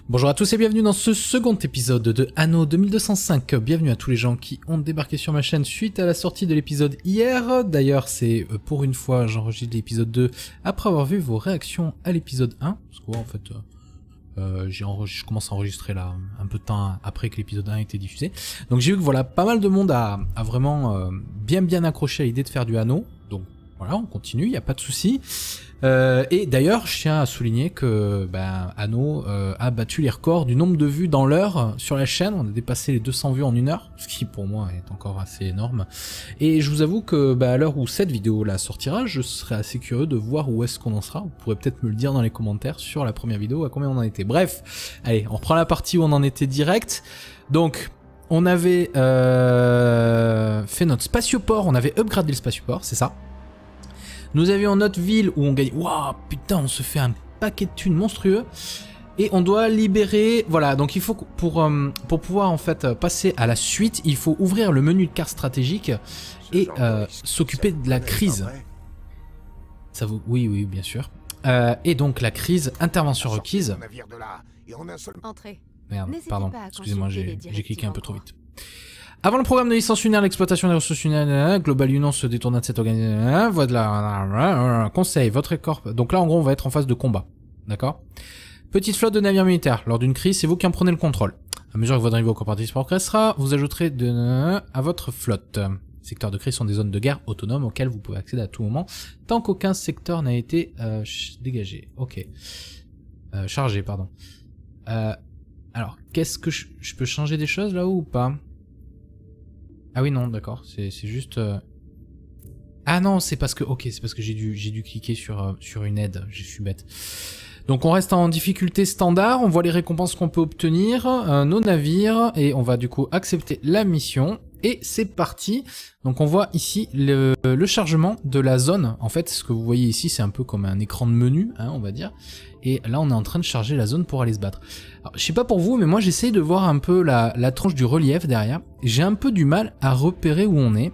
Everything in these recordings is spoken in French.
Bonjour à tous et bienvenue dans ce second épisode de Anno 2205. Bienvenue à tous les gens qui ont débarqué sur ma chaîne suite à la sortie de l'épisode hier. D'ailleurs, c'est pour une fois, j'enregistre l'épisode 2 après avoir vu vos réactions à l'épisode 1. Parce que en fait, je commence à enregistrer là un peu de temps après que l'épisode 1 a été diffusé. Donc j'ai vu que voilà, pas mal de monde a vraiment bien accroché à l'idée de faire du Anno. Donc voilà, on continue, il n'y a pas de souci. Et d'ailleurs, je tiens à souligner que Anno a battu les records du nombre de vues dans l'heure sur la chaîne. On a dépassé les 200 vues en une heure, ce qui pour moi est encore assez énorme. Et je vous avoue que à l'heure où cette vidéo là sortira, je serai assez curieux de voir où est-ce qu'on en sera. Vous pourrez peut-être me le dire dans les commentaires sur la première vidéo à combien on en était. Bref, allez, on reprend la partie où on en était direct. Donc, on avait fait notre spatioport, on avait upgradé le spatioport, c'est ça. Nous avions notre ville où on gagne... Waouh, putain, on se fait un paquet de thunes monstrueux. Et on doit libérer... Voilà, donc il faut... Pour pouvoir en fait passer à la suite, il faut ouvrir le menu de carte stratégique et s'occuper de la crise. Ça vous... Oui, bien sûr. Et donc la crise, intervention requise. Entrez. Merde, pardon, excusez-moi, j'ai cliqué un peu trop vite. Avant le programme de licence lunaire, l'exploitation des ressources lunaires, Global Union se détourna de cette organisation. Voilà, conseil, votre corps. Donc là, en gros, on va être en phase de combat. D'accord? Petite flotte de navires militaires. Lors d'une crise, c'est vous qui en prenez le contrôle. À mesure que votre niveau coopératif progressera, vous ajouterez à votre flotte. Les secteurs de crise sont des zones de guerre autonomes auxquelles vous pouvez accéder à tout moment, tant qu'aucun secteur n'a été dégagé. Ok. Chargé, pardon. Alors, qu'est-ce que je peux changer des choses là-haut ou pas? Ah oui, non, d'accord, c'est juste... Ah non, c'est parce que... Ok, c'est parce que j'ai dû cliquer sur une aide, je suis bête. Donc on reste en difficulté standard, on voit les récompenses qu'on peut obtenir, nos navires, et on va du coup accepter la mission, et c'est parti. Donc on voit ici le chargement de la zone. En fait, ce que vous voyez ici, c'est un peu comme un écran de menu, hein, on va dire. Et là, on est en train de charger la zone pour aller se battre. Alors, je sais pas pour vous, mais moi, j'essaye de voir un peu la tranche du relief derrière. J'ai un peu du mal à repérer où on est.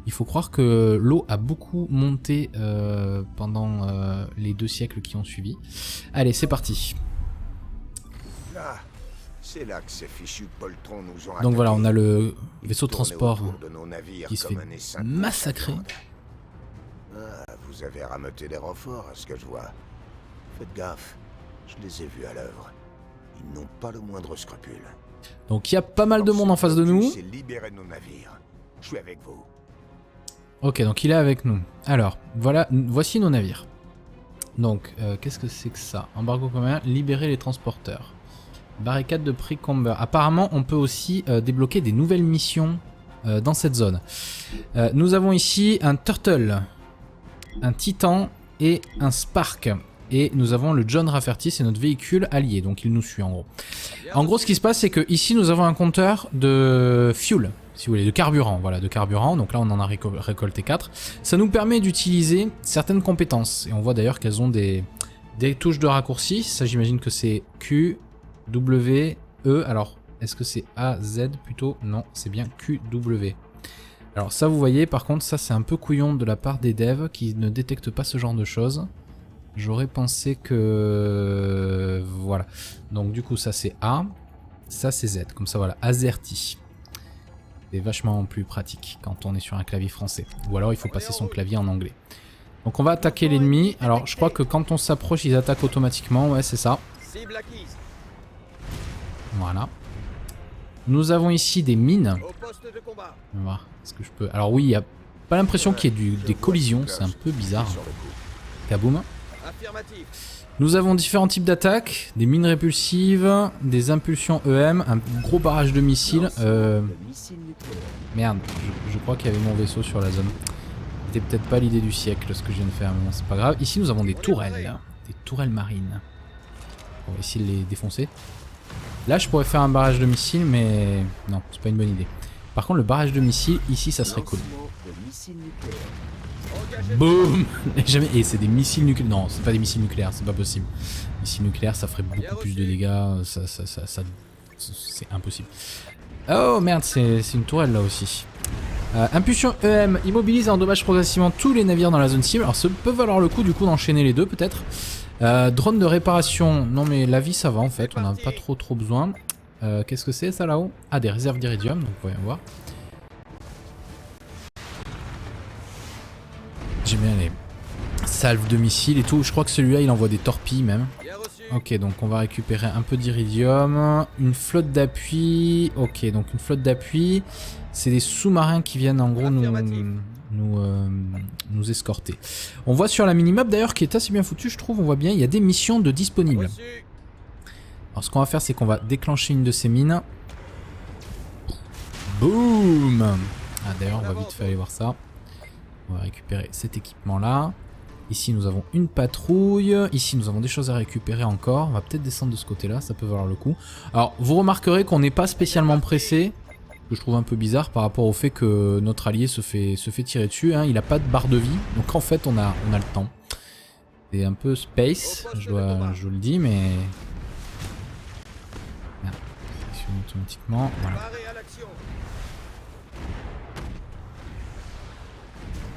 Il faut croire que l'eau a beaucoup monté pendant les 2 siècles qui ont suivi. Allez, c'est parti. Là, c'est là que ces fichus poltrons nous ont Donc voilà, on a le vaisseau de tourné transport autour de nos navires qui se comme fait un essaim de massacrer. Ah, vous avez rameuté des renforts, à ce que je vois. Faites gaffe, je les ai vus à l'œuvre. Ils n'ont pas le moindre scrupule. Donc il y a pas mal de monde en face de nous. C'est libérer nos navires. Je suis avec vous. Ok, donc il est avec nous. Alors, voilà, voici nos navires. Donc, qu'est-ce que c'est que ça? Embargo commun, libérer les transporteurs. Barricade de Precomber. Apparemment, on peut aussi débloquer des nouvelles missions dans cette zone. Nous avons ici un Turtle, un Titan et un Spark. Et nous avons le John Rafferty, c'est notre véhicule allié, donc il nous suit en gros. En gros, ce qui se passe, c'est que ici nous avons un compteur de fuel, si vous voulez, de carburant, voilà, de carburant. Donc là, on en a récolté 4. Ça nous permet d'utiliser certaines compétences. Et on voit d'ailleurs qu'elles ont des touches de raccourci. Ça, j'imagine que c'est Q, W, E. Alors, est-ce que c'est A, Z plutôt? Non, c'est bien Q, W. Alors ça, vous voyez, par contre, ça, c'est un peu couillon de la part des devs qui ne détectent pas ce genre de choses. J'aurais pensé que... Voilà. Donc du coup, ça c'est A. Ça c'est Z. Comme ça, voilà. AZERTY. C'est vachement plus pratique quand on est sur un clavier français. Ou alors, il faut passer son clavier en anglais. Donc on va attaquer l'ennemi. Alors, je crois que quand on s'approche, ils attaquent automatiquement. Ouais, c'est ça. Voilà. Nous avons ici des mines. On va voir. Est-ce que je peux... Alors oui, il n'y a pas l'impression qu'il y ait des collisions. C'est un peu bizarre. Kaboum. Nous avons différents types d'attaques, des mines répulsives, des impulsions EM, un gros barrage de missiles. Merde, je crois qu'il y avait mon vaisseau sur la zone. C'était peut-être pas l'idée du siècle ce que je viens de faire, mais bon, c'est pas grave. Ici nous avons des tourelles marines. On va essayer de les défoncer. Là je pourrais faire un barrage de missiles, mais non, c'est pas une bonne idée. Par contre le barrage de missiles, ici ça serait cool. Boum. Et c'est des missiles nucléaires. Non, c'est pas des missiles nucléaires, c'est pas possible. Missiles nucléaires, ça ferait beaucoup plus de dégâts. C'est impossible. Oh merde, c'est une tourelle là aussi. Impulsion EM, immobilise et endommage progressivement tous les navires dans la zone cible. Alors ça peut valoir le coup du coup d'enchaîner les deux peut-être. Drone de réparation. Non mais la vie ça va en fait, on n'a pas trop besoin. Qu'est-ce que c'est ça là-haut? Ah, des réserves d'iridium, donc voyons voir. J'aime bien les salves de missiles et tout. Je crois que celui-là il envoie des torpilles même. Ok, donc on va récupérer un peu d'iridium. Une flotte d'appui. Ok, donc une flotte d'appui. C'est des sous-marins qui viennent en gros nous escorter. On voit sur la minimap d'ailleurs qui est assez bien foutu, je trouve. On voit bien, il y a des missions de disponibles. Alors ce qu'on va faire, c'est qu'on va déclencher une de ces mines. Boum! Ah d'ailleurs, on va vite fait aller voir ça. On va récupérer cet équipement-là. Ici, nous avons une patrouille. Ici, nous avons des choses à récupérer encore. On va peut-être descendre de ce côté-là, ça peut valoir le coup. Alors, vous remarquerez qu'on n'est pas spécialement pressé. Que je trouve un peu bizarre par rapport au fait que notre allié se fait tirer dessus. Hein. Il n'a pas de barre de vie. Donc en fait, on a le temps. C'est un peu space, je vous le dis, mais... Ah, sélectionne automatiquement. Voilà.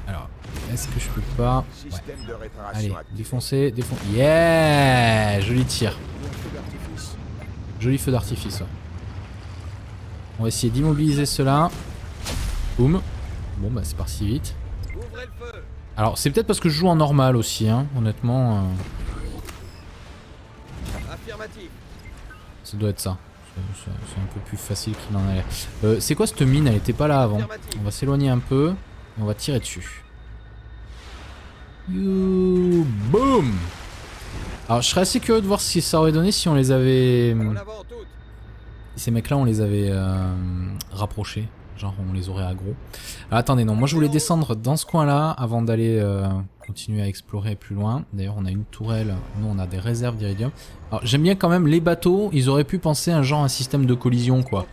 Alors, est-ce que je peux pas... Ouais. Allez, défoncer, défoncer. Yeah! Joli tir. Joli feu d'artifice, ouais. On va essayer d'immobiliser cela. Boum. Bon bah c'est parti vite. Alors c'est peut-être parce que je joue en normal aussi, hein, honnêtement. Ça doit être ça. C'est un peu plus facile qu'il en a l'air. C'est quoi cette mine? Elle était pas là avant. On va s'éloigner un peu. Et on va tirer dessus. You boom. Alors je serais assez curieux de voir ce que ça aurait donné si on les avait... Ces mecs là on les avait rapprochés, genre on les aurait aggro. Alors attendez, non, moi je voulais descendre dans ce coin là avant d'aller continuer à explorer plus loin. D'ailleurs on a une tourelle, nous on a des réserves d'iridium. Alors j'aime bien quand même les bateaux, ils auraient pu penser un genre un système de collision quoi.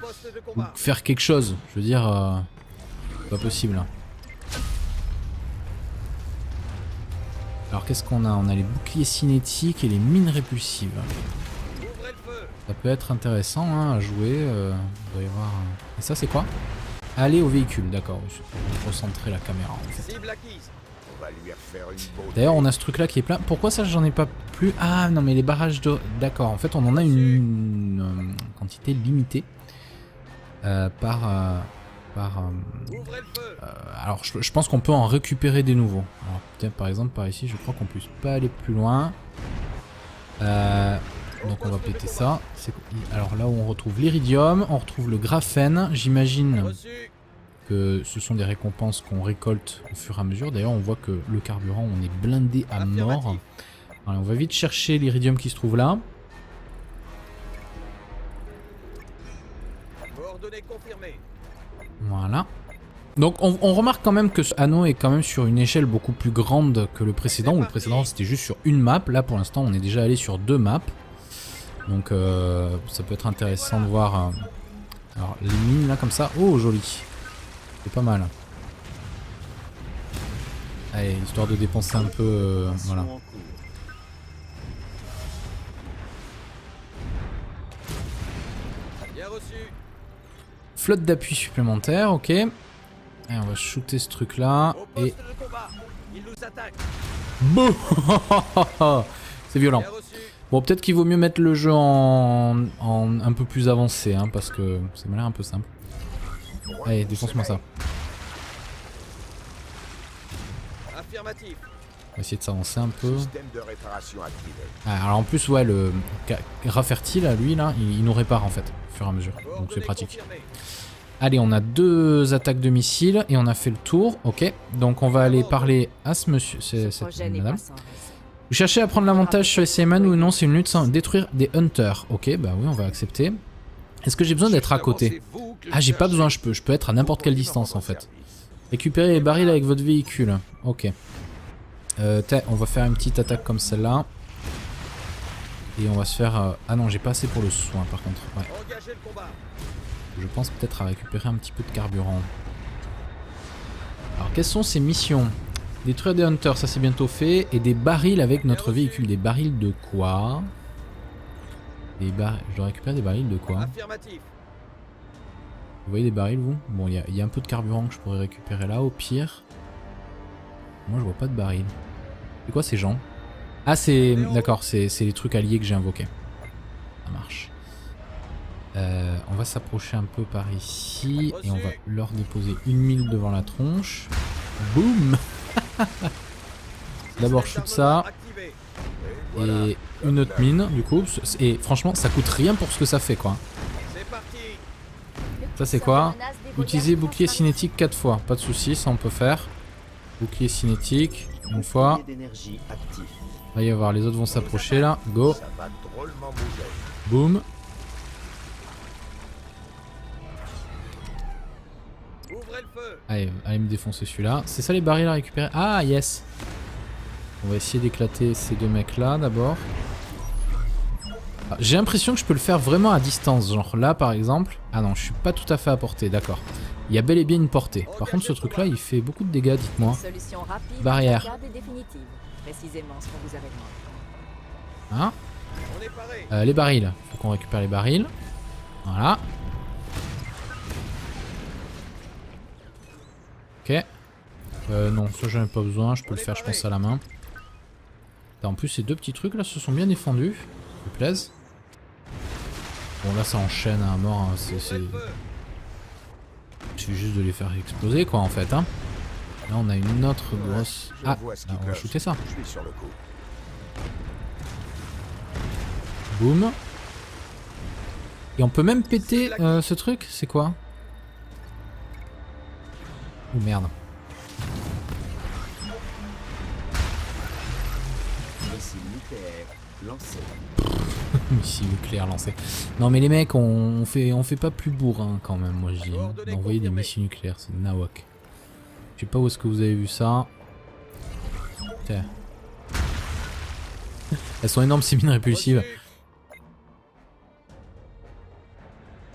Ou faire quelque chose, je veux dire, pas possible. Alors qu'est-ce qu'on a? On a les boucliers cinétiques et les mines répulsives. Ça peut être intéressant hein, à jouer. Il doit y avoir... Et ça c'est quoi? Aller au véhicule, d'accord. Je vais recentrer la caméra en fait. D'ailleurs on a ce truc là qui est plein. Pourquoi ça j'en ai pas plus? Ah non mais les barrages de... D'accord, en fait on en a une quantité limitée. Alors je pense qu'on peut en récupérer des nouveaux. Alors peut-être par exemple par ici je crois qu'on puisse pas aller plus loin. Donc on va péter ça. Alors là où on retrouve l'iridium, on retrouve le graphène. J'imagine que ce sont des récompenses qu'on récolte au fur et à mesure. D'ailleurs on voit que le carburant on est blindé à mort. Alors, on va vite chercher l'iridium qui se trouve là. Voilà. Donc on remarque quand même que ce anneau est quand même sur une échelle beaucoup plus grande que le précédent. Où le précédent c'était juste sur une map. Là pour l'instant on est déjà allé sur 2 maps. Donc ça peut être intéressant de voir alors les mines là comme ça. Oh joli. C'est pas mal. Allez, histoire de dépenser un peu voilà. Flotte d'appui supplémentaire, ok. Et on va shooter ce truc là et... Boum. C'est violent. Bon, peut-être qu'il vaut mieux mettre le jeu en un peu plus avancé, hein, parce que ça m'a l'air un peu simple. Allez, défonce-moi ça. On va essayer de s'avancer un peu. Ah, alors en plus, ouais, le Rafferty, là, lui, là, il nous répare en fait, au fur et à mesure. Donc c'est pratique. Allez, on a 2 attaques de missiles et on a fait le tour. Ok, donc on va aller parler à ce monsieur, cette madame. Vous cherchez à prendre l'avantage sur les Seaman ou non? C'est une lutte sans détruire des hunters. Ok, bah oui, on va accepter. Est-ce que j'ai besoin d'être à côté? Ah, j'ai pas besoin, je peux être à n'importe quelle distance en fait. Récupérer les barils avec votre véhicule. Ok. On va faire une petite attaque comme celle-là. Et on va se faire... Ah non, j'ai pas assez pour le soin par contre. Ouais. Je pense peut-être à récupérer un petit peu de carburant. Alors, quelles sont ces missions? Détruire des hunters, ça c'est bientôt fait. Et des barils avec notre véhicule. Des barils de quoi? Je dois récupérer des barils de quoi? Vous voyez des barils vous? Bon, il y a un peu de carburant que je pourrais récupérer là au pire. Moi je vois pas de barils. C'est quoi ces gens? Ah, c'est... D'accord, c'est les trucs alliés que j'ai invoqués. Ça marche. On va s'approcher un peu par ici. Et on va leur déposer une mine devant la tronche. Boum. D'abord shoot ça. Et une autre mine, du coup. Et franchement, ça coûte rien pour ce que ça fait, quoi. Ça, c'est quoi? Utiliser bouclier cinétique 4 fois. Pas de soucis, ça on peut faire. Bouclier cinétique, une fois. Va y avoir, les autres vont s'approcher là. Go. Boum. Allez, allez me défoncer celui-là. C'est ça les barils à récupérer? Ah, yes. On va essayer d'éclater ces deux mecs là d'abord. Ah, j'ai l'impression que je peux le faire vraiment à distance. Genre là par exemple. Ah non, je suis pas tout à fait à portée, d'accord. Il y a bel et bien une portée. Par contre ce truc là il fait beaucoup de dégâts, dites-moi. Barrière. Hein? Les barils. Faut qu'on récupère les barils. Voilà. Ok. Non, ça j'en ai pas besoin. Je peux le faire je pense à la main. En plus ces deux petits trucs là se sont bien défendus. Ça me plaise. Bon là ça enchaîne à mort. Hein. C'est juste de les faire exploser quoi en fait. Hein. Là on a une autre grosse... Ah, là, on va shooter ça. Boum. Et on peut même péter ce truc. C'est quoi? Oh merde. Missile nucléaire lancé. Non mais les mecs, on fait pas plus bourrin quand même, moi je dis. D'envoyer des missiles nucléaires, c'est nawak. Je sais pas où est-ce que vous avez vu ça. Tiens. Elles sont énormes ces mines répulsives.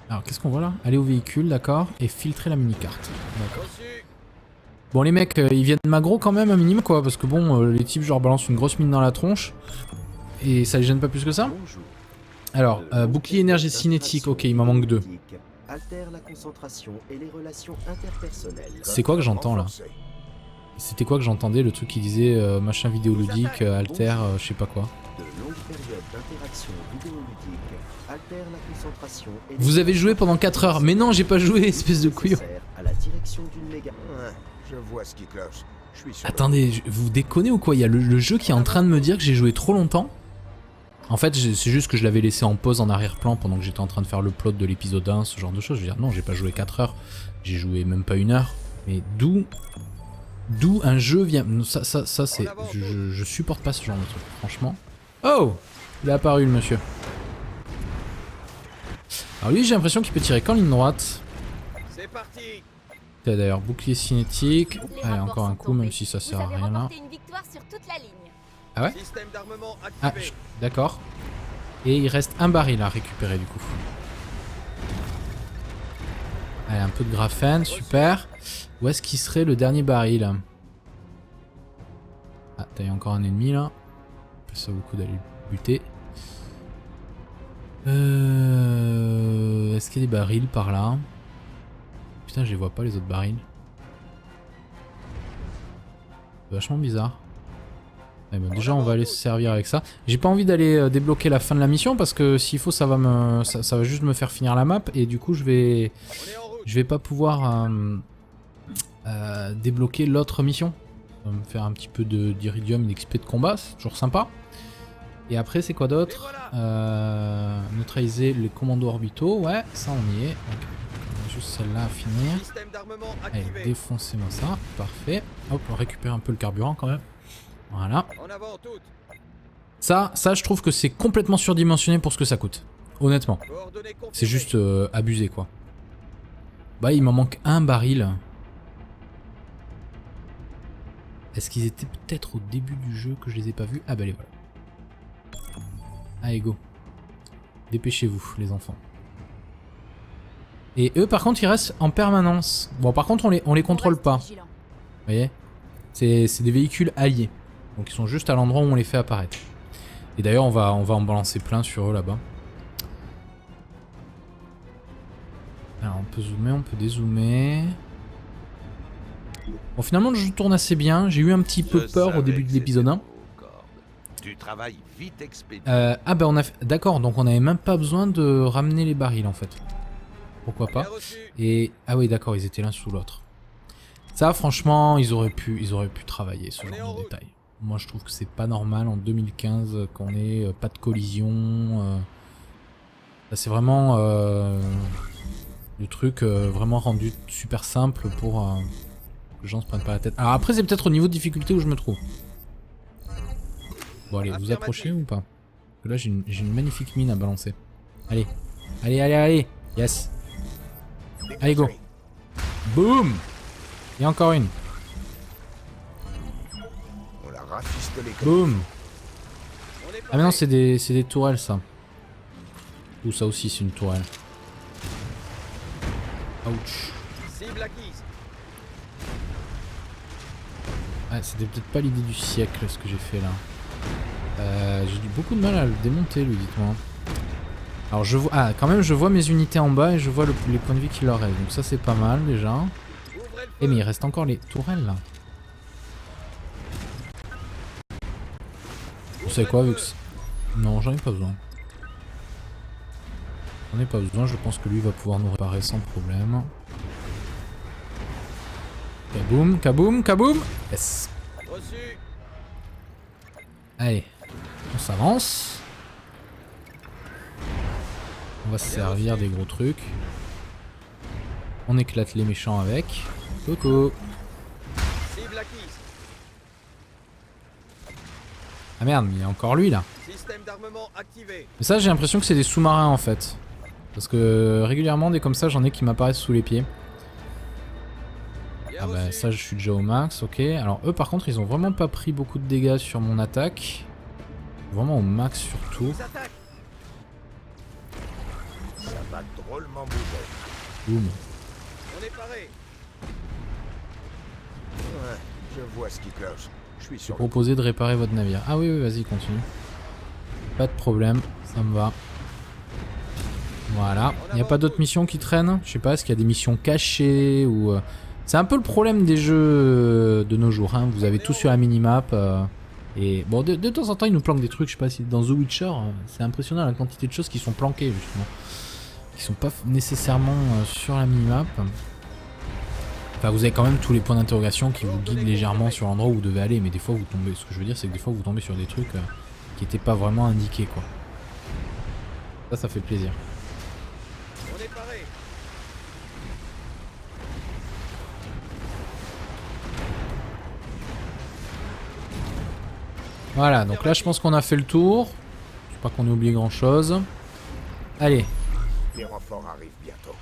Alors qu'est-ce qu'on voit là? Aller au véhicule, d'accord. Et filtrer la mini-carte. D'accord. Bon les mecs, ils viennent m'aggro quand même un minimum quoi. Parce que bon, les types genre balancent une grosse mine dans la tronche. Et ça les gêne pas plus que ça. Alors, bouclier énergie cinétique, ok, il m'en manque 2. C'est quoi que j'entends là? C'était quoi que j'entendais, le truc qui disait machin vidéoludique, alter, je sais pas quoi. Vous avez joué pendant 4 heures, mais non j'ai pas joué, espèce de couillon. Attendez, vous déconnez ou quoi? Il y a le jeu qui est en train de me dire que j'ai joué trop longtemps. En fait, c'est juste que je l'avais laissé en pause en arrière-plan pendant que j'étais en train de faire le plot de l'épisode 1, ce genre de choses. Je veux dire, non, j'ai pas joué 4 heures, j'ai joué même pas 1 heure. Mais d'où un jeu vient... Ça c'est... Je supporte pas ce genre de truc, franchement. Oh! Il est apparu le monsieur. Alors lui, j'ai l'impression qu'il peut tirer qu'en ligne droite. C'est parti! D'ailleurs, bouclier cinétique. Allez, encore un coup, même si ça sert à rien là. Ah ouais? Ah, d'accord. Et il reste un baril à récupérer du coup. Allez, un peu de graphène, super. Où est-ce qu'il serait le dernier baril? Ah, t'as encore un ennemi là. Ça vaut le coup d'aller buter. Est-ce qu'il y a des barils par là? Putain, je les vois pas les autres barils. C'est vachement bizarre. Eh ben, déjà on va aller se servir avec ça. J'ai pas envie d'aller débloquer la fin de la mission parce que s'il faut ça va juste me faire finir la map et du coup je vais pas pouvoir débloquer l'autre mission. Ça va me faire un petit peu d'iridium et d'XP de combat, c'est toujours sympa. Et après c'est quoi d'autre? Neutraliser les commandos orbitaux, ouais ça on y est. Donc, on a juste celle-là à finir. Allez, défoncez-moi ça, parfait. Hop, on récupère un peu le carburant quand même. Voilà. Ça je trouve que c'est complètement surdimensionné pour ce que ça coûte. Honnêtement. C'est juste abusé quoi. Bah il m'en manque un baril. Est-ce qu'ils étaient peut-être au début du jeu que je les ai pas vus? Ah bah les voilà. Allez go. Dépêchez-vous les enfants. Et eux par contre ils restent en permanence. Bon par contre on les contrôle pas. Vous voyez? C'est des véhicules alliés. Donc ils sont juste à l'endroit où on les fait apparaître. Et d'ailleurs on va en balancer plein sur eux là-bas. Alors on peut zoomer, on peut dézoomer. Bon finalement le jeu tourne assez bien. J'ai eu un petit peu peur au début de l'épisode 1. Du travail vite expédié. Ah bah on a fait... D'accord, donc on n'avait même pas besoin de ramener les barils en fait. Pourquoi pas. Et... Ah oui d'accord, ils étaient l'un sous l'autre. Ça franchement, ils auraient pu travailler ce genre de détail. Moi je trouve que c'est pas normal en 2015 qu'on ait pas de collision. C'est vraiment le truc vraiment rendu super simple pour que les gens se prennent pas la tête. Alors après c'est peut-être au niveau de difficulté où je me trouve. Bon allez, vous approchez ou pas? Parce que là j'ai une magnifique mine à balancer. Allez, allez, allez, allez. Yes. Allez go. Boum. Et encore une. On l'a rafistolé comme... Boum. Ah mais non c'est des tourelles ça. Ou ça aussi c'est une tourelle. Ouch. Ah, c'était peut-être pas l'idée du siècle ce que j'ai fait là. J'ai eu beaucoup de mal à le démonter lui, dites-moi. Alors je vois... Ah quand même je vois mes unités en bas et je vois les points de vie qui leur restent. Donc ça c'est pas mal déjà. Eh mais il reste encore les tourelles là. Vous savez quoi vu que... Non j'en ai pas besoin. J'en ai pas besoin, je pense que lui va pouvoir nous réparer sans problème. Kaboum, kaboum, kaboum. Yes. Allez, on s'avance. On va se servir des gros trucs. On éclate les méchants avec. Coucou. Ah merde, mais il y a encore lui là. Mais ça j'ai l'impression que c'est des sous-marins en fait. Parce que régulièrement des comme ça j'en ai qui m'apparaissent sous les pieds. Ah bah ça je suis déjà au max, ok. Alors eux par contre ils ont vraiment pas pris beaucoup de dégâts sur mon attaque. Vraiment au max surtout. Ça va drôlement bouger. Boum. On est paré. Ouais, je vois ce qui cloche. Je suis sur le... Proposer de réparer votre navire. Ah oui, oui, vas-y, continue. Pas de problème, ça me va. Voilà. Il n'y a pas d'autres missions qui traînent? Je sais pas, est-ce qu'il y a des missions cachées ou... C'est un peu le problème des jeux de nos jours, hein. Vous avez tout sur la minimap. Et bon, de temps en temps, ils nous planquent des trucs. Je sais pas si dans The Witcher, c'est impressionnant la quantité de choses qui sont planquées, justement. Qui sont pas nécessairement sur la minimap. Enfin, vous avez quand même tous les points d'interrogation qui vous guident légèrement sur l'endroit où vous devez aller. Mais des fois, vous tombez... Ce que je veux dire, c'est que des fois, vous tombez sur des trucs qui n'étaient pas vraiment indiqués, quoi. Ça fait plaisir. On est paré. Voilà, donc là, je pense qu'on a fait le tour. Je sais pas qu'on ait oublié grand-chose. Allez. Les renforts arrivent bientôt.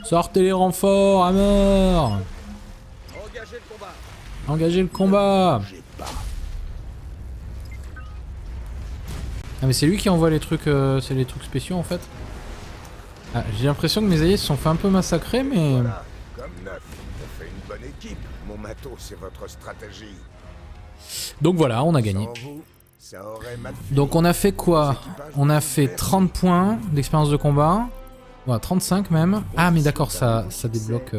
Sortez les renforts à mort. Engagez le combat. Engagez le combat. J'ai pas. Ah mais c'est lui qui envoie les trucs, c'est les trucs spéciaux en fait. Ah, j'ai l'impression que mes alliés se sont fait un peu massacrer mais... Voilà, comme neuf. Ça fait une bonne équipe. Mon matos, c'est votre stratégie. Donc voilà, on a gagné. Sans vous, ça aurait mal fini. Donc on a fait quoi? On a fait 30 points d'expérience de combat. Ouais, 35 même. Ah mais d'accord, ça débloque...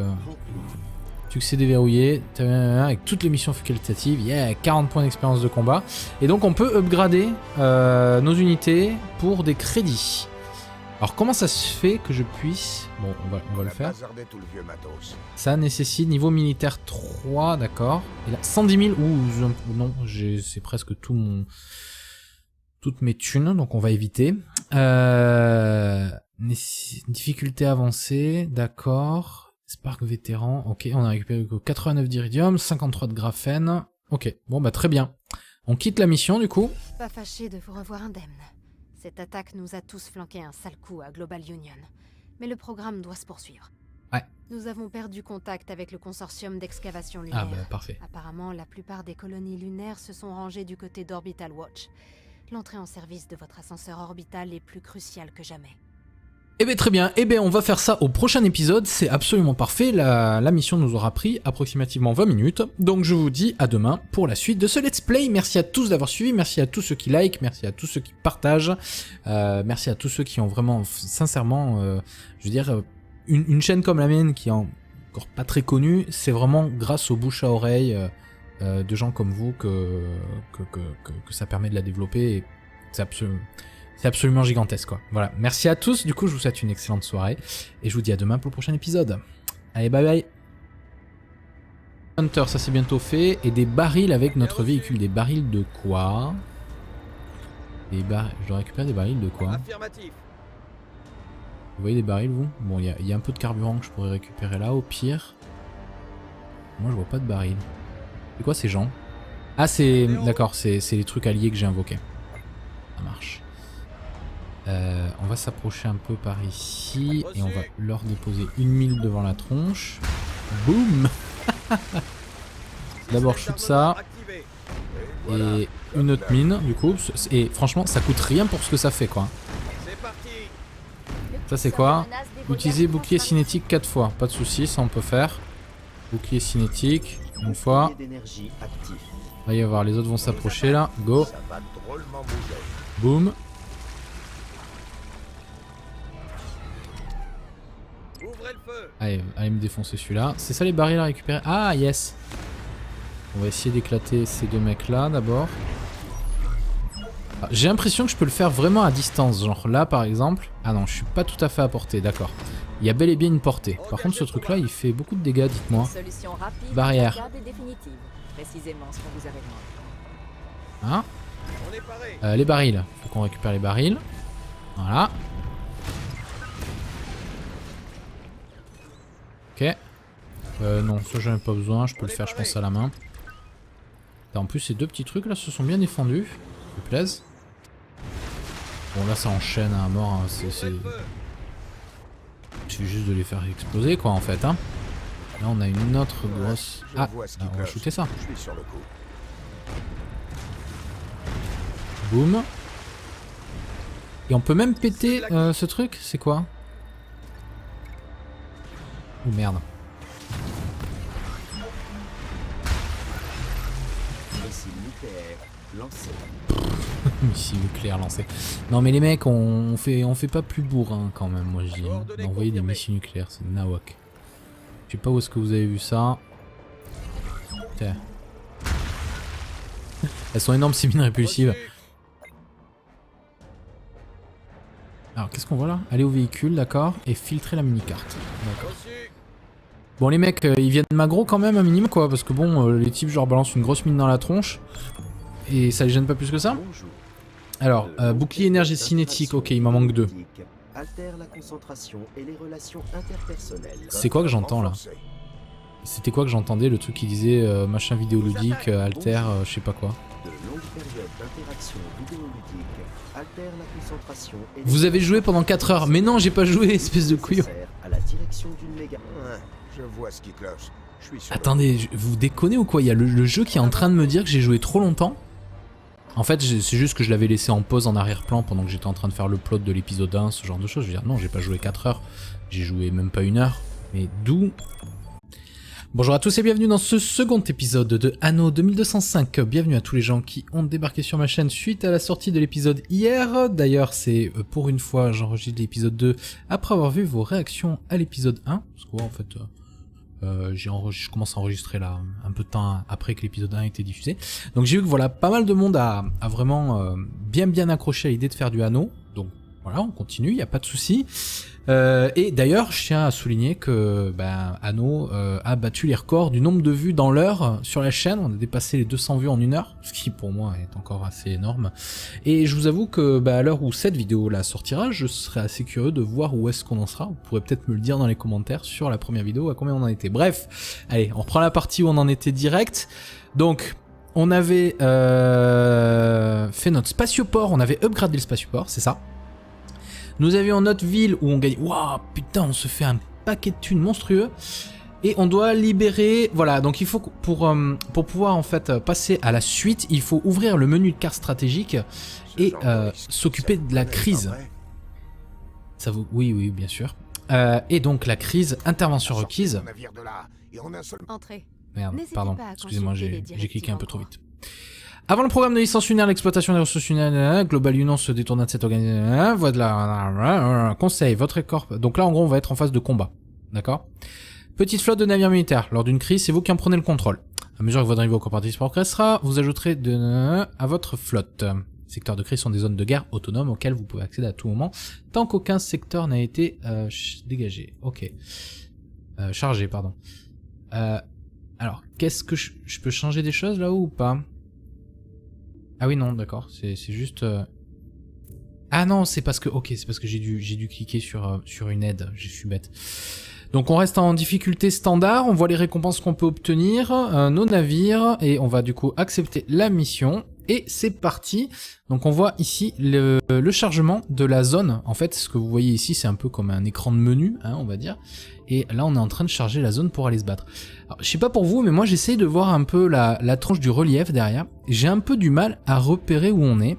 Succès déverrouillé, avec toutes les missions facultatives, yeah, 40 points d'expérience de combat. Et donc on peut upgrader nos unités pour des crédits. Alors comment ça se fait que je puisse... Bon, on va le faire. Tout le vieux matos. Ça nécessite niveau militaire 3, d'accord. Et là, 110 000, ouh, non, c'est presque tout mon... toutes mes thunes, donc on va éviter. Difficulté avancée, d'accord. Spark vétéran, ok, on a récupéré 89 d'iridium, 53 de graphène. Ok, bon bah très bien. On quitte la mission du coup. Pas fâché de vous revoir indemne. Cette attaque nous a tous flanqué un sale coup à Global Union. Mais le programme doit se poursuivre. Ouais. Nous avons perdu contact avec le consortium d'excavation lunaire. Ah bah parfait. Apparemment, la plupart des colonies lunaires se sont rangées du côté d'Orbital Watch. L'entrée en service de votre ascenseur orbital est plus cruciale que jamais. Eh bien très bien, eh bien on va faire ça au prochain épisode, c'est absolument parfait, la mission nous aura pris approximativement 20 minutes, donc je vous dis à demain pour la suite de ce let's play. Merci à tous d'avoir suivi, merci à tous ceux qui like, merci à tous ceux qui partagent, merci à tous ceux qui ont vraiment, sincèrement, je veux dire, une chaîne comme la mienne qui est encore pas très connue, c'est vraiment grâce au bouche à oreille, de gens comme vous que ça permet de la développer. Et c'est absolument gigantesque, quoi. Voilà, merci à tous. Du coup, je vous souhaite une excellente soirée. Et je vous dis à demain pour le prochain épisode. Allez, bye bye. Hunter, ça c'est bientôt fait. Et des barils avec notre véhicule. Des barils de quoi? Je dois récupérer des barils de quoi? Affirmatif. Vous voyez des barils, vous? Bon, il y a un peu de carburant que je pourrais récupérer là, au pire. Moi, je vois pas de barils. C'est quoi ces gens? Ah, c'est... D'accord, c'est les trucs alliés que j'ai invoqués. Ça marche. On va s'approcher un peu par ici. Et on va leur déposer une mine devant la tronche. Boum. D'abord, shoot ça. Et une autre mine, du coup. Et franchement, ça coûte rien pour ce que ça fait, quoi. Ça, c'est quoi? Utiliser bouclier cinétique 4 fois. Pas de soucis, ça on peut faire. Bouclier cinétique, une fois. Va y avoir, les autres vont s'approcher là. Go. Boum. Allez, allez me défoncer celui-là. C'est ça les barils à récupérer? Ah, yes. On va essayer d'éclater ces deux mecs là d'abord. Ah, j'ai l'impression que je peux le faire vraiment à distance. Genre là par exemple. Ah non, je suis pas tout à fait à portée, d'accord. Il y a bel et bien une portée. Par contre, ce truc là il fait beaucoup de dégâts, dites-moi. Barrière. Hein? Les barils. Faut qu'on récupère les barils. Voilà. Ok. Non, ça j'en ai pas besoin. Je peux le faire, je pense, à la main. En plus, ces deux petits trucs là se sont bien défendus. Ça me plaise. Bon, là ça enchaîne à mort. Hein. C'est juste de les faire exploser, quoi, en fait. Hein. Là, on a une autre grosse. Ah, on va shooter ça. Boum. Et on peut même péter ce truc. C'est quoi? Oh merde. Missile nucléaire lancé. Non mais les mecs, on fait pas plus bourrin quand même, moi je dis. D'envoyer des missiles nucléaires, c'est nawak. Je sais pas où est-ce que vous avez vu ça. Putain. Elles sont énormes ces mines répulsives. Alors qu'est-ce qu'on voit là? Aller au véhicule, d'accord, et filtrer la mini-carte. D'accord. Bon les mecs, ils viennent m'aggro quand même un minimum, quoi, parce que bon, les types genre balancent une grosse mine dans la tronche. Et ça les gêne pas plus que ça. Alors, bouclier énergie cinétique, ok, il m'en manque 2. C'est quoi que j'entends là? C'était quoi que j'entendais, le truc qui disait machin vidéoludique, alter, je sais pas quoi. Vous avez joué pendant 4 heures, mais non, j'ai pas joué, espèce de couillon. Attendez, vous déconnez ou quoi? Il y a le jeu qui est en train de me dire que j'ai joué trop longtemps. En fait, c'est juste que je l'avais laissé en pause en arrière-plan pendant que j'étais en train de faire le plot de l'épisode 1, ce genre de choses. Je veux dire, non, j'ai pas joué 4 heures, j'ai joué même pas 1 heure. Mais d'où... Bonjour à tous et bienvenue dans ce second épisode de Anno 2205. Bienvenue à tous les gens qui ont débarqué sur ma chaîne suite à la sortie de l'épisode hier. D'ailleurs, c'est pour une fois, j'enregistre l'épisode 2 après avoir vu vos réactions à l'épisode 1. Parce que ouais, en fait... je commence à enregistrer là un peu de temps après que l'épisode 1 a été diffusé. Donc j'ai vu que voilà, pas mal de monde a vraiment bien accroché à l'idée de faire du Anno. Donc voilà, on continue, il n'y a pas de souci. Et d'ailleurs, je tiens à souligner que Anno a battu les records du nombre de vues dans l'heure sur la chaîne. On a dépassé les 200 vues en 1 heure, ce qui pour moi est encore assez énorme. Et je vous avoue que à l'heure où cette vidéo là sortira, je serais assez curieux de voir où est-ce qu'on en sera. Vous pourrez peut-être me le dire dans les commentaires sur la première vidéo à combien on en était. Bref, allez, on reprend la partie où on en était direct. Donc, on avait fait notre spatioport, on avait upgradé le spatioport, c'est ça. Nous avions notre ville où on gagne... Waouh, putain, on se fait un paquet de thunes monstrueux. Et on doit libérer... Voilà, donc il faut... Pour pouvoir en fait passer à la suite, il faut ouvrir le menu de carte stratégique et s'occuper de la crise. Ça vous... Oui, bien sûr. Et donc la crise, intervention requise. Entrez. Merde, pardon, excusez-moi, j'ai cliqué un peu trop vite. Avant le programme de licence lunaire, l'exploitation des ressources lunaires, Global Union se détourna de cette organisation. Voilà, conseil, votre corps. Donc là, en gros, on va être en phase de combat. D'accord? Petite flotte de navires militaires. Lors d'une crise, c'est vous qui en prenez le contrôle. À mesure que votre niveau coopératif progressera, vous ajouterez à votre flotte. Les secteurs de crise sont des zones de guerre autonomes auxquelles vous pouvez accéder à tout moment, tant qu'aucun secteur n'a été dégagé. Ok. Chargé, pardon. Alors, qu'est-ce que je peux changer des choses là-haut ou pas? Ah oui, non, d'accord. C'est juste... Ah non, c'est parce que... Ok, c'est parce que j'ai dû cliquer sur une aide. Je suis bête. Donc on reste en difficulté standard, on voit les récompenses qu'on peut obtenir, nos navires, et on va du coup accepter la mission. Et c'est parti. Donc on voit ici le chargement de la zone. En fait, ce que vous voyez ici, c'est un peu comme un écran de menu, hein, on va dire. Et là, on est en train de charger la zone pour aller se battre. Alors, je sais pas pour vous, mais moi, j'essaye de voir un peu la tranche du relief derrière. J'ai un peu du mal à repérer où on est.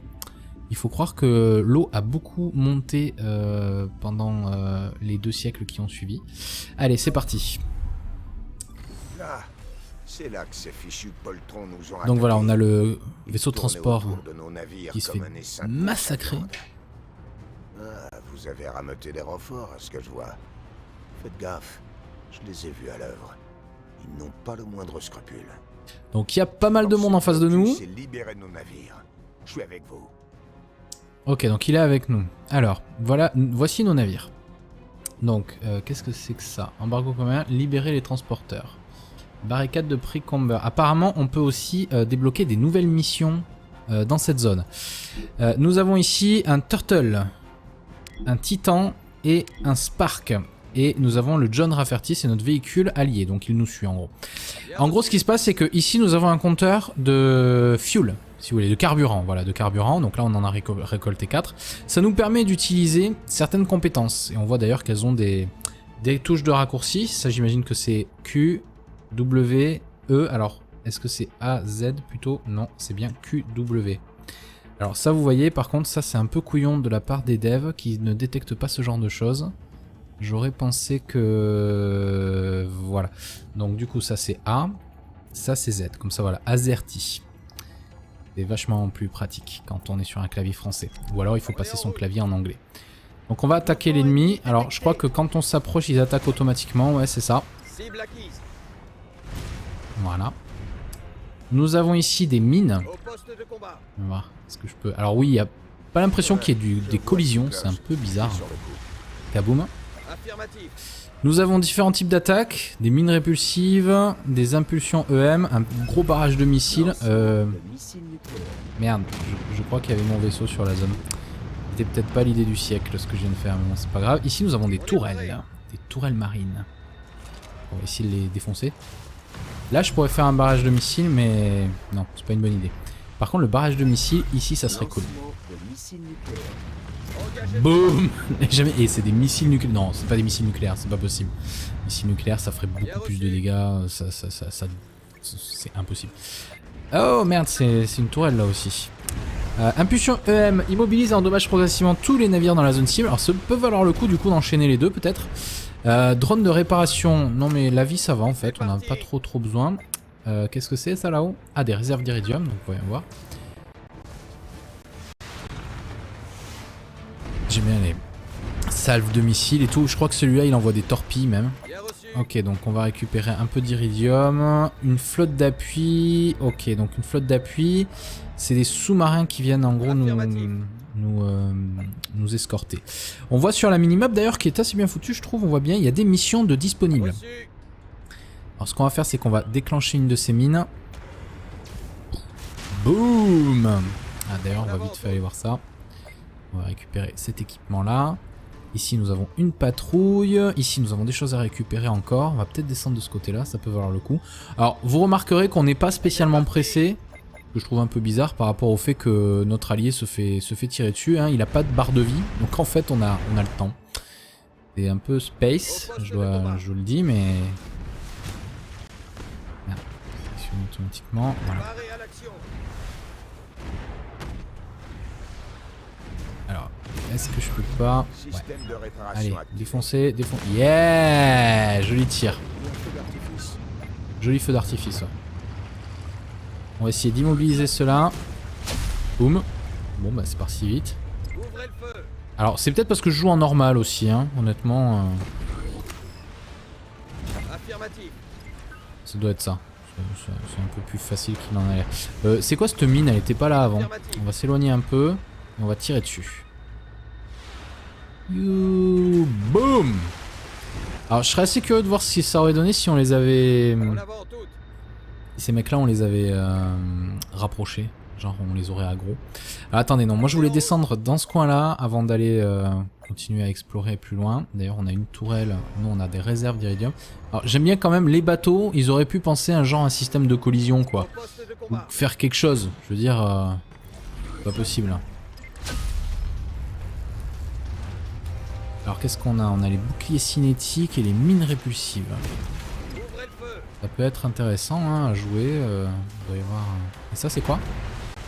Il faut croire que l'eau a beaucoup monté pendant les 2 siècles qui ont suivi. Allez, c'est parti. Là, c'est là que ces fichus poltrons nous ont Donc voilà, on a le Ils vaisseau de tournaient transport autour de nos navires qui se comme fait un essaim. massacrer. Ah, vous avez rameuté des renforts, à ce que je vois. Faites gaffe, je les ai vus à l'œuvre. Ils n'ont pas le moindre scrupule. Donc il y a pas mal de monde en face de nous. C'est libérer nos navires. Je suis avec vous. Ok, donc il est avec nous. Alors, voilà, voici nos navires. Donc, qu'est-ce que c'est que ça? Embargo commun, libérer les transporteurs. Barricade de Precomber. Apparemment, on peut aussi débloquer des nouvelles missions dans cette zone. Nous avons ici un Turtle, un Titan et un Spark. Et nous avons le John Rafferty, c'est notre véhicule allié, donc il nous suit en gros. En gros, ce qui se passe, c'est que ici nous avons un compteur de fuel, si vous voulez, de carburant, voilà, de carburant. Donc là, on en a récolté 4. Ça nous permet d'utiliser certaines compétences. Et on voit d'ailleurs qu'elles ont des touches de raccourci. Ça, j'imagine que c'est Q, W, E. Alors, est-ce que c'est A, Z plutôt? Non, c'est bien Q, W. Alors ça, vous voyez, par contre, ça, c'est un peu couillon de la part des devs qui ne détectent pas ce genre de choses. J'aurais pensé que... Voilà. Donc du coup, ça c'est A. Ça c'est Z. Comme ça, voilà. AZERTY. C'est vachement plus pratique quand on est sur un clavier français. Ou alors, il faut passer son clavier en anglais. Donc on va attaquer l'ennemi. Alors, je crois que quand on s'approche, ils attaquent automatiquement. Ouais, c'est ça. Cible acquise. Voilà. Nous avons ici des mines. Au poste de combat. On va voir. Est-ce que je peux... Alors oui, il n'y a pas l'impression qu'il y ait des collisions. C'est un peu bizarre. Kaboum. Affirmatif. Nous avons différents types d'attaques, des mines répulsives, des impulsions EM, un gros barrage de missiles. Merde, je crois qu'il y avait mon vaisseau sur la zone. C'était peut-être pas l'idée du siècle ce que je viens de faire, mais bon, c'est pas grave. Ici nous avons des tourelles marines. On va essayer de les défoncer. Là je pourrais faire un barrage de missiles, mais non, c'est pas une bonne idée. Par contre le barrage de missiles, ici ça serait cool. Boum. Et c'est des missiles nucléaires. Non, c'est pas des missiles nucléaires, c'est pas possible. Missiles nucléaires, ça ferait beaucoup plus de dégâts. C'est impossible. Oh merde, c'est une tourelle là aussi. Impulsion EM immobilise et endommage progressivement tous les navires dans la zone cible. Alors ça peut valoir le coup du coup d'enchaîner les deux peut-être. Drone de réparation. Non mais la vie ça va en fait, on n'a pas trop besoin. Qu'est-ce que c'est ça là-haut? Ah, des réserves d'iridium, donc voyons voir. J'aime bien les salves de missiles et tout. Je crois que celui-là, il envoie des torpilles même. Ok, donc on va récupérer un peu d'iridium. Une flotte d'appui. Ok, donc une flotte d'appui. C'est des sous-marins qui viennent en gros nous escorter. On voit sur la minimap d'ailleurs qui est assez bien foutu, je trouve. On voit bien, il y a des missions de disponibles. Alors ce qu'on va faire, c'est qu'on va déclencher une de ces mines. Boum. Ah d'ailleurs, on va vite fait aller voir ça. On va récupérer cet équipement là. Ici nous avons une patrouille. Ici nous avons des choses à récupérer encore. On va peut-être descendre de ce côté là, ça peut valoir le coup. Alors vous remarquerez qu'on n'est pas spécialement pressé. Que je trouve un peu bizarre par rapport au fait que notre allié se fait tirer dessus. Hein. Il n'a pas de barre de vie. Donc en fait on a le temps. C'est un peu space, je vous le dis, mais... Merde, sélectionne automatiquement. Voilà. Alors, est-ce que je peux pas... Ouais. Allez, défoncer, défoncer. Yeah! Joli tir. Joli feu d'artifice. Ouais. On va essayer d'immobiliser cela. Boum. Bon, bah c'est parti vite. Alors, c'est peut-être parce que je joue en normal aussi, hein, honnêtement. Ça doit être ça. C'est un peu plus facile qu'il en a l'air. C'est quoi cette mine? Elle était pas là avant. On va s'éloigner un peu et on va tirer dessus. You boom. Alors je serais assez curieux de voir ce que ça aurait donné si on les avait... En avant toutes. Ces mecs là on les avait rapprochés. Genre on les aurait aggro. Alors attendez, non, moi je voulais descendre dans ce coin là avant d'aller continuer à explorer plus loin. D'ailleurs on a une tourelle, nous on a des réserves d'iridium. Alors j'aime bien quand même les bateaux, ils auraient pu penser un système de collision quoi. Au poste de Ou combat. faire quelque chose, je veux dire... pas possible. Alors qu'est-ce qu'on a? On a les boucliers cinétiques et les mines répulsives. Ouvrez le feu. Ça peut être intéressant hein, à jouer. Il doit y avoir... Et ça c'est quoi?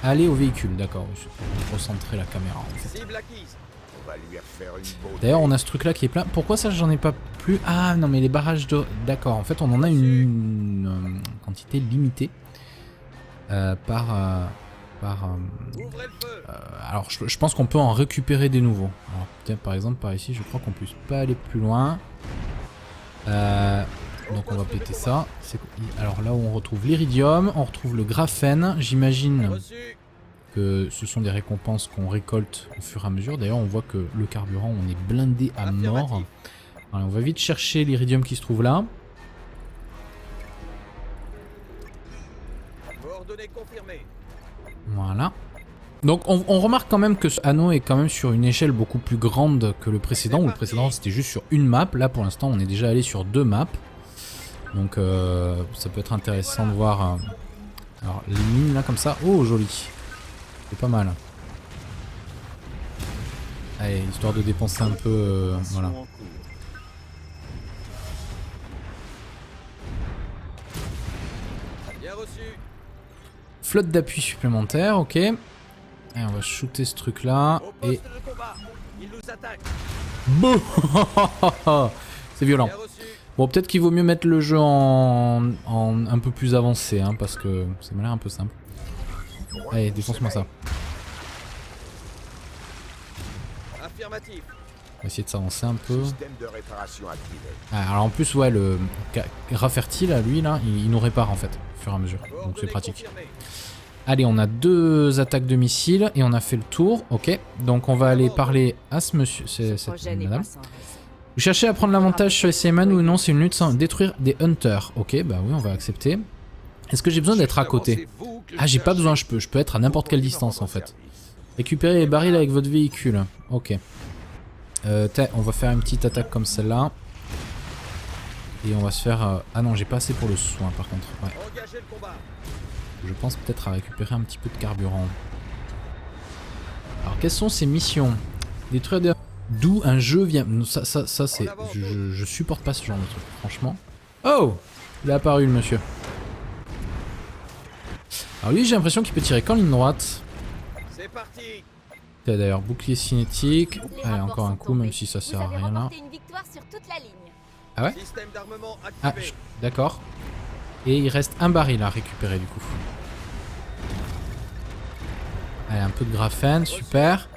Aller au véhicule, d'accord. Je vais recentrer la caméra en fait. Cible acquise. On va lui refaire une beauté. D'ailleurs on a ce truc là qui est plein. Pourquoi ça j'en ai pas plus? Ah non mais les barrages de... D'accord, en fait on en a une quantité limitée. Par... Ouvrez le feu. alors je pense qu'on peut en récupérer des nouveaux. Alors peut-être par exemple par ici je crois qu'on puisse pas aller plus loin. Donc on va péter ça. Alors là où on retrouve l'iridium, on retrouve le graphène. J'imagine Reçu. que ce sont des récompenses qu'on récolte au fur et à mesure. D'ailleurs on voit que le carburant on est blindé à mort. Affirmatif. Alors, on va vite chercher l'iridium qui se trouve là. Coordonnées confirmées. Voilà. Donc on remarque quand même que ce anneau est quand même sur une échelle beaucoup plus grande que le précédent, où le précédent c'était juste sur une map. Là pour l'instant on est déjà allé sur 2 maps. Donc ça peut être intéressant de voir. Alors les mines là comme ça, oh joli. C'est pas mal. Allez, histoire de dépenser un peu, voilà. Bien reçu. Flotte d'appui supplémentaire, ok. Et on va shooter ce truc là. Au Et... poste de combat. Il nous attaque. Boum. C'est violent. Bien reçu. Bon, peut-être qu'il vaut mieux mettre le jeu en un peu plus avancé, hein, parce que ça m'a l'air un peu simple. Allez, défonce-moi ça. Affirmatif. On va essayer de s'avancer un peu. Système de réparation activé. Ah, alors en plus, ouais, le Rafferty, là, lui, là, il nous répare en fait, au fur et à mesure. Donc c'est Coordonnées pratique. confirmées. Allez, on a 2 attaques de missiles et on a fait le tour, ok. Donc on va aller parler à ce monsieur, c'est cette Projet n'est madame. pas sans risque. Vous cherchez à prendre l'avantage sur SMN ou non? C'est une lutte sans détruire des hunters. Ok, bah oui, on va accepter. Est-ce que j'ai besoin d'être à côté? Ah, j'ai pas besoin, je peux être à n'importe quelle distance en fait. Récupérer les barils avec votre véhicule. Ok. On va faire une petite attaque comme celle-là. Et on va se faire... Ah non, j'ai pas assez pour le soin par contre. Ouais. Engagez le combat. Je pense peut-être à récupérer un petit peu de carburant. Alors, quelles sont ces missions? Détruire des... D'où un jeu vient... Ça c'est... Je supporte pas ce genre de truc, franchement. Oh! Il est apparu le monsieur. Alors lui, j'ai l'impression qu'il peut tirer qu'en ligne droite. C'est parti. D'ailleurs, bouclier cinétique. Les Allez, rapports encore un sont coup, même tombés. si ça Vous sert à avez rien là. remporté une victoire sur toute la ligne. Ah ouais? Système d'armement Ah, activé. d'accord. Et il reste un baril à récupérer du coup. Allez, un peu de graphène, super.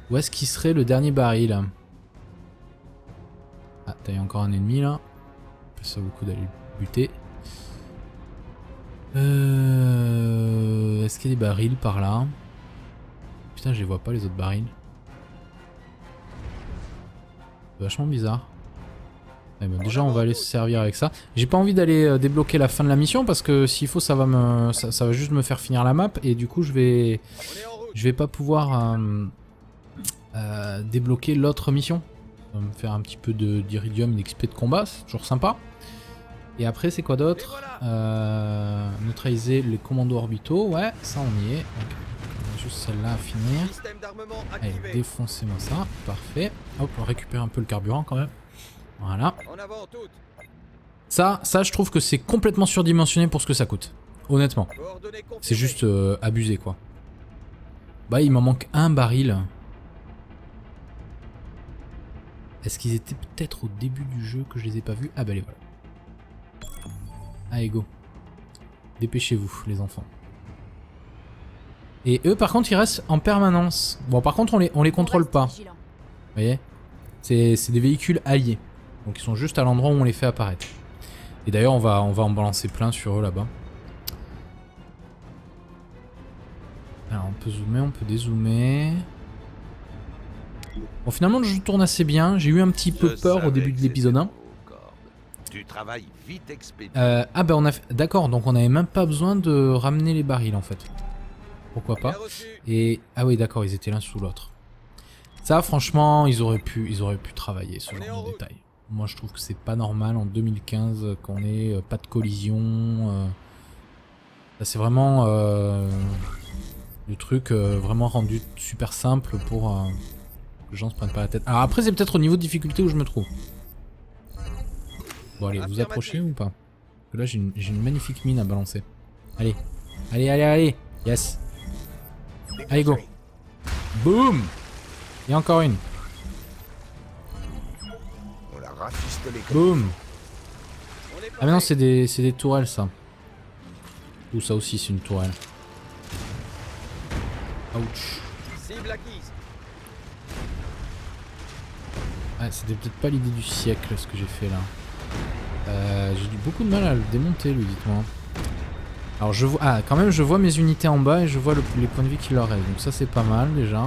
Où est-ce qu'il serait le dernier baril? Ah, t'as encore un ennemi là. Ça vaut le coup d'aller le buter. Est-ce qu'il y a des barils par là? Putain, je les vois pas les autres barils. C'est vachement bizarre. Eh ben, déjà on va aller se servir avec ça. J'ai pas envie d'aller débloquer la fin de la mission parce que s'il faut ça va juste me faire finir la map et du coup je vais On est en route. pas pouvoir débloquer l'autre mission. Ça va me faire un petit peu d'iridium et d'XP de combat, c'est toujours sympa. Et après c'est quoi d'autre? Neutraliser les commandos orbitaux, ouais ça on y est. Donc, on a juste celle-là à finir. Système d'armement Allez, activé. défoncez-moi ça, parfait. Hop, on récupère un peu le carburant quand même. Voilà. En avant toutes. Ça je trouve que c'est complètement surdimensionné pour ce que ça coûte. Honnêtement. Coordonnées confirmées. C'est juste abusé quoi. Bah il m'en manque un baril. Est-ce qu'ils étaient peut-être au début du jeu que je les ai pas vus? Ah bah les voilà. Allez go. Dépêchez-vous les enfants. Et eux par contre ils restent en permanence. Bon par contre on les contrôle pas. Vous voyez? C'est des véhicules alliés. Donc ils sont juste à l'endroit où on les fait apparaître. Et d'ailleurs on va en balancer plein sur eux là-bas. peut zoomer, on peut dézoomer. Bon, finalement, le jeu tourne assez bien. J'ai eu un petit peu peur au début de l'épisode 1. Tu travailles vite expédié. Ah bah on a fait... D'accord, donc on n'avait même pas besoin de ramener les barils en fait. Pourquoi pas. Et... Ah oui d'accord, ils étaient l'un sous l'autre. Ça franchement, ils auraient pu travailler ce genre de détails. Moi je trouve que c'est pas normal en 2015 qu'on ait pas de collision. Ça c'est vraiment le truc vraiment rendu super simple pour que les gens se prennent pas la tête. Alors après c'est peut-être au niveau de difficulté où je me trouve. Bon allez, vous approchez ou pas? Parce que là j'ai une magnifique mine à balancer. Allez, allez, allez, allez. Yes. Allez go. Boum. Et encore une. On l'a rafistolé comme... Boum. Ah mais non c'est des tourelles ça. Ou ça aussi c'est une tourelle. Ouch. Cible acquise. Ah c'était peut-être pas l'idée du siècle ce que j'ai fait là. J'ai eu beaucoup de mal à le démonter lui, dites-moi. Alors je vois... Ah quand même je vois mes unités en bas et je vois les points de vie qu'il leur reste. Donc ça c'est pas mal déjà.